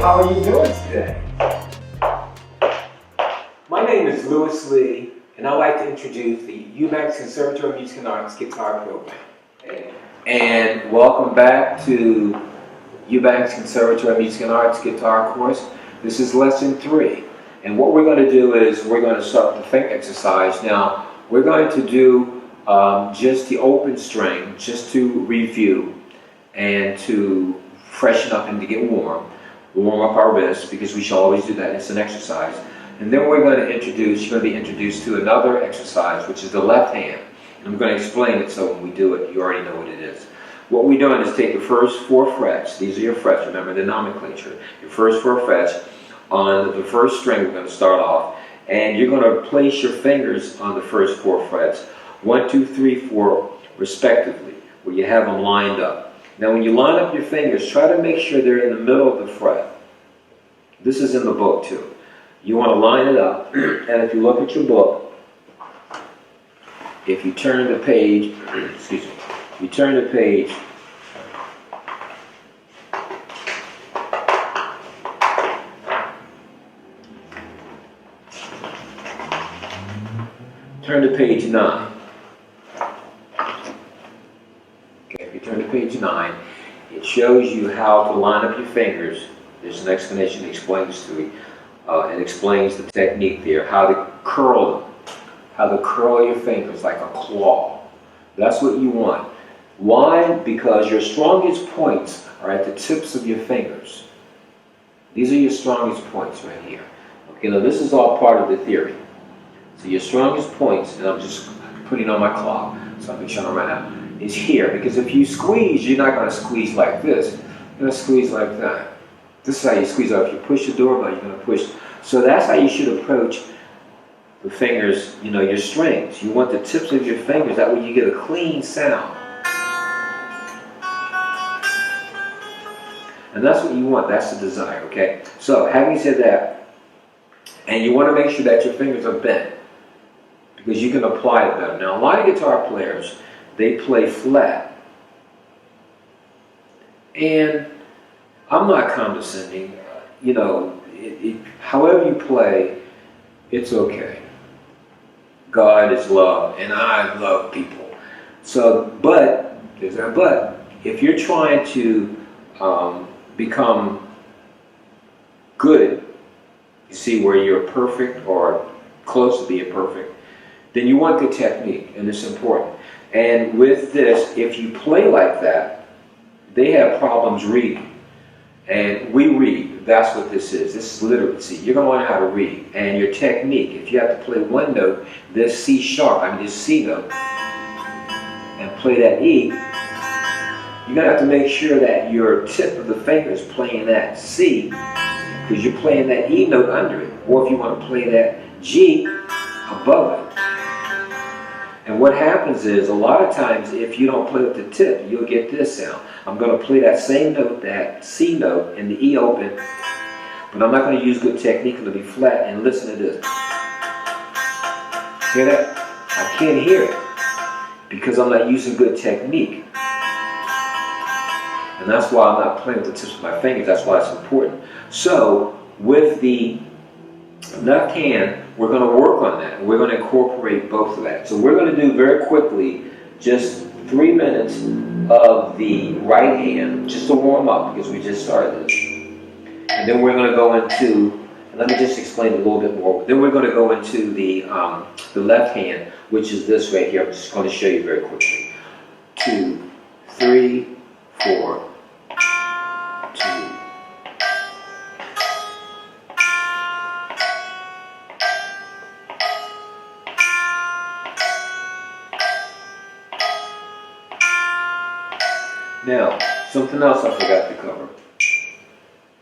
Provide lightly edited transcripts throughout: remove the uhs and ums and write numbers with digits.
how are you doing today? My name is Louis Lee, and I'd like to introduce the Eubanks Conservatory of Music and Arts guitar program. And welcome back to Eubanks Conservatory of Music and Arts guitar course. This is lesson 3. And what we're going to do is we're going to start with the finger exercise. Now, we're going to do just the open string, just to review and to freshen up and to get warm up our wrists, because we should always do that. It's an exercise. And then we're going to introduce, you're going to be introduced to another exercise, which is the left hand. And I'm going to explain it so when we do it, you already know what it is. What we're doing is take the first 4 frets. These are your frets, remember the nomenclature. Your first 4 frets on the first string we're going to start off. And you're going to place your fingers on the first 4 frets, 1, 2, 3, 4, respectively, where you have them lined up. Now when you line up your fingers, try to make sure they're in the middle of the fret. This is in the book too. You want to line it up, and if you look at your book, if you turn the page, excuse me, you turn the page, turn to page 9. Okay, if you turn to page 9, it shows you how to line up your fingers. There's an explanation that explains to you. It explains the technique there, how to curl them, how to curl your fingers like a claw. That's what you want. Why? Because your strongest points are at the tips of your fingers. These are your strongest points right here. Okay, now this is all part of the theory. So your strongest points, and I'm just putting on my clock, so I'm showing right now, is here. Because if you squeeze, you're not going to squeeze like this. You're going to squeeze like that. This is how you squeeze out. If you push the doorbell, you're going to push. So that's how you should approach the fingers, you know, your strings. You want the tips of your fingers, that way you get a clean sound. And that's what you want, that's the desire, okay? So, having said that, and you want to make sure that your fingers are bent, because you can apply it better. Now, a lot of guitar players, they play flat. And I'm not condescending, you know, however you play, it's okay. God is love, and I love people. So, but, there's that but, if you're trying to become good, you see, where you're perfect or close to being perfect, then you want good technique, and it's important. And with this, if you play like that, they have problems reading. And we read. That's what this is. This is literacy. You're going to learn how to read. And your technique, if you have to play one note, this C sharp, this C note, and play that E, you're going to have to make sure that your tip of the finger is playing that C, because you're playing that E note under it. Or if you want to play that G above it. And what happens is, a lot of times, if you don't play with the tip, you'll get this sound. I'm going to play that same note, that C note, and the E open, but I'm not going to use good technique. It'll be flat, and listen to this. Hear that? I can't hear it, because I'm not using good technique. And that's why I'm not playing with the tips of my fingers. That's why it's important. So, with the left hand, we're going to work on that. We're going to incorporate both of that. So we're going to do very quickly just 3 minutes of the right hand, just to warm up, because we just started this. And then we're going to go into, and let me just explain a little bit more. Then we're going to go into the left hand, which is this right here. I'm just going to show you very quickly. 2, 3, 4, 2. Now, something else I forgot to cover,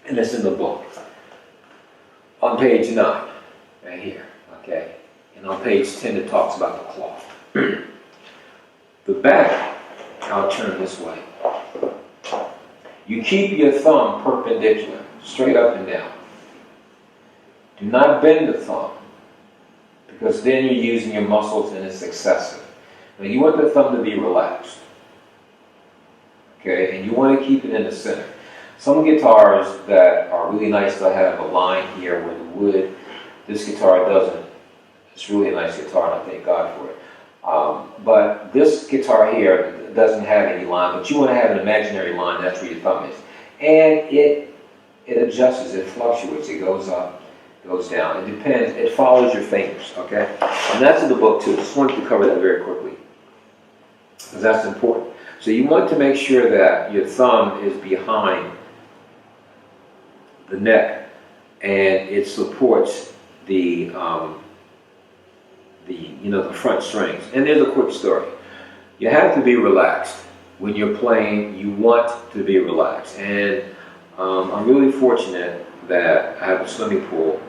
and it's in the book, on page 9, right here, okay? And on page 10 it talks about the cloth. The back, I'll turn this way. You keep your thumb perpendicular, straight up and down. Do not bend the thumb, because then you're using your muscles and it's excessive. Now you want the thumb to be relaxed. Okay, and you want to keep it in the center. Some guitars that are really nice, they have a line here where the wood, this guitar doesn't. It's really a nice guitar, and I thank God for it. But this guitar here doesn't have any line, but you want to have an imaginary line, that's where your thumb is. And it adjusts, it fluctuates, it goes up, goes down. It depends, it follows your fingers, okay? And that's in the book too. Just wanted to cover that very quickly, because that's important. So you want to make sure that your thumb is behind the neck and it supports the front strings. And there's a quick story. You have to be relaxed. When you're playing, you want to be relaxed. And I'm really fortunate that I have a swimming pool.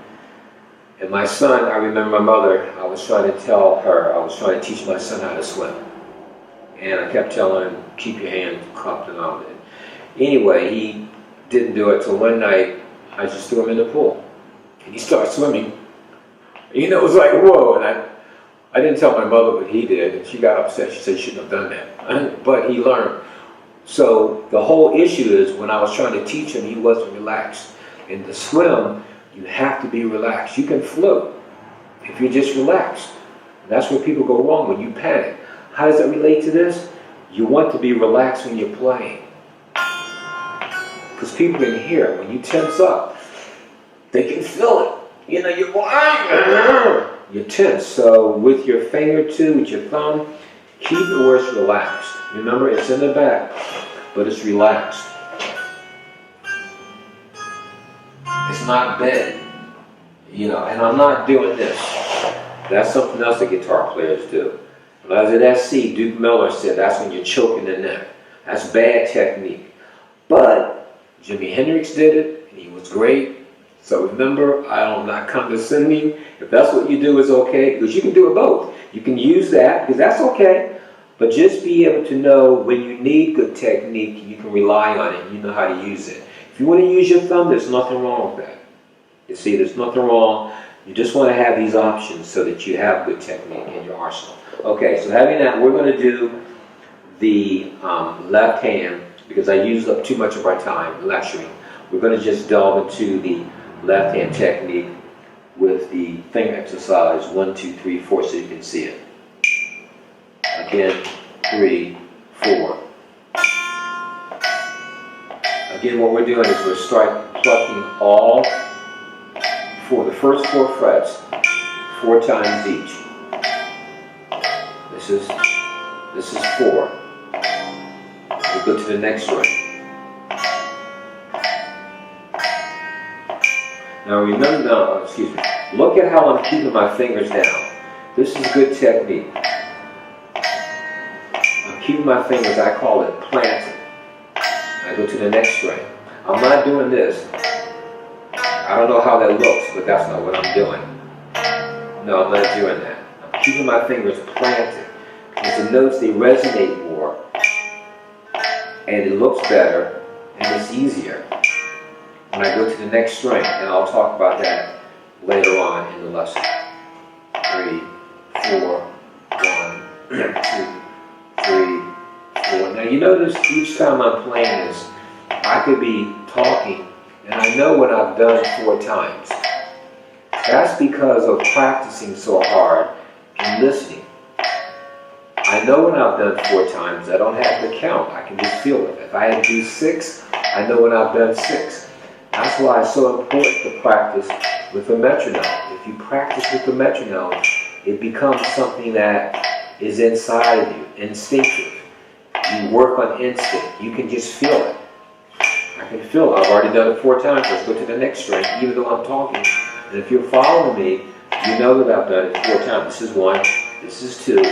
And my son, I remember my mother, I was trying to teach my son how to swim. And I kept telling him, keep your hands cupped and all that. Anyway, he didn't do it, so one night I just threw him in the pool. And he started swimming. You know, it was like, whoa. And I didn't tell my mother, but he did. And she got upset. She said she shouldn't have done that. But he learned. So the whole issue is when I was trying to teach him, he wasn't relaxed. And to swim, you have to be relaxed. You can float if you're just relaxed. And that's where people go wrong, when you panic. How does that relate to this? You want to be relaxed when you're playing. Because people can hear it. When you tense up, they can feel it. You know, you're tense. So with your finger too, with your thumb, keep it where it's relaxed. Remember, it's in the back, but it's relaxed. It's not bent. You know, and I'm not doing this. That's something else that guitar players do. When I was at SC, Duke Miller said that's when you're choking the neck. That's bad technique. But Jimi Hendrix did it, and he was great. So remember, I'm not condescending. If that's what you do, is okay, because you can do it both. You can use that, because that's okay. But just be able to know when you need good technique, you can rely on it. You know how to use it. If you want to use your thumb, there's nothing wrong with that. You see, there's nothing wrong. You just want to have these options so that you have good technique in your arsenal. Okay, so having that, we're going to do the left hand, because I used up too much of our time lecturing. We're going to just delve into the left hand technique with the finger exercise 1, 2, 3, 4, so you can see it. Again, 3, 4. Again, what we're doing is we're plucking all for the first 4 frets 4 times each. This is 4. We go to the next one. Now remember, look at how I'm keeping my fingers down. This is good technique. I'm keeping my fingers, I call it planted. I go to the next string. I'm not doing this. I don't know how that looks, but that's not what I'm doing. No, I'm not doing that. I'm keeping my fingers planted. Because the notes, they resonate more. And it looks better, and it's easier. When I go to the next string, and I'll talk about that later on in the lesson. 3, 4, 1, 2, 3, 4. Now you notice each time I'm playing this, I could be talking, and I know what I've done 4 times. That's because of practicing so hard and listening. I know when I've done 4 times, I don't have to count. I can just feel it. If I had to do 6, I know when I've done 6. That's why it's so important to practice with a metronome. If you practice with the metronome, it becomes something that is inside of you, instinctive. You work on instinct. You can just feel it. I can feel it. I've already done it 4 times. Let's go to the next string, even though I'm talking. And if you're following me, you know that I've done it 4 times. This is 1. This is 2.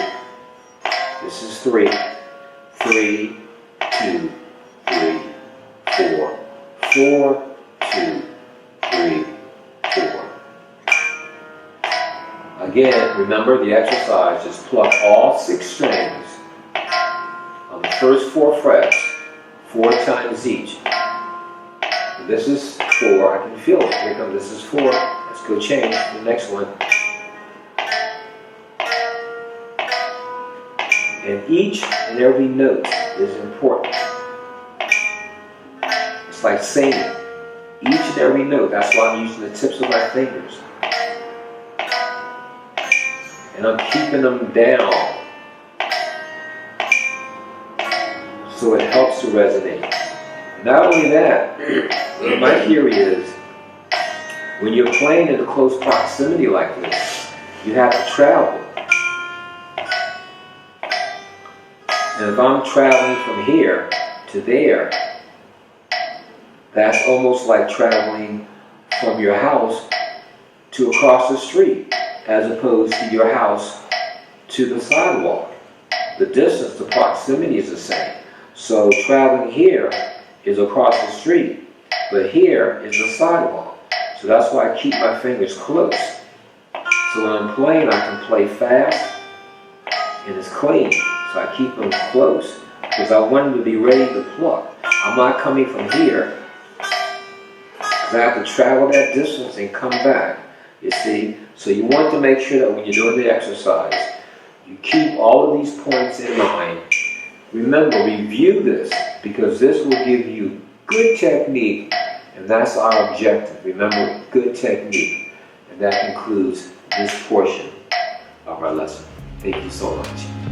This is 3. 3, 2, 3, 4. 4, 2, 3, 4. Again, remember the exercise. Just pluck all 6 strings on the first 4 frets 4 times each. This is 4. I can feel it. Here comes. This is 4. Let's go change to the next one. And each and every note is important. It's like singing. Each and every note. That's why I'm using the tips of my fingers. And I'm keeping them down so it helps to resonate. Not only that, my theory is when you're playing in close proximity like this, you have to travel. And if I'm traveling from here to there, that's almost like traveling from your house to across the street, as opposed to your house to the sidewalk. The distance, the proximity is the same. So traveling here is across the street, but here is the sidewalk. So that's why I keep my fingers close. So when I'm playing, I can play fast and it's clean. So I keep them close because I want them to be ready to pluck. I'm not coming from here because I have to travel that distance and come back, you see. So you want to make sure that when you're doing the exercise, you keep all of these points in mind. Remember, review this because this will give you good technique, and that's our objective. Remember, good technique. And that concludes this portion of our lesson. Thank you so much.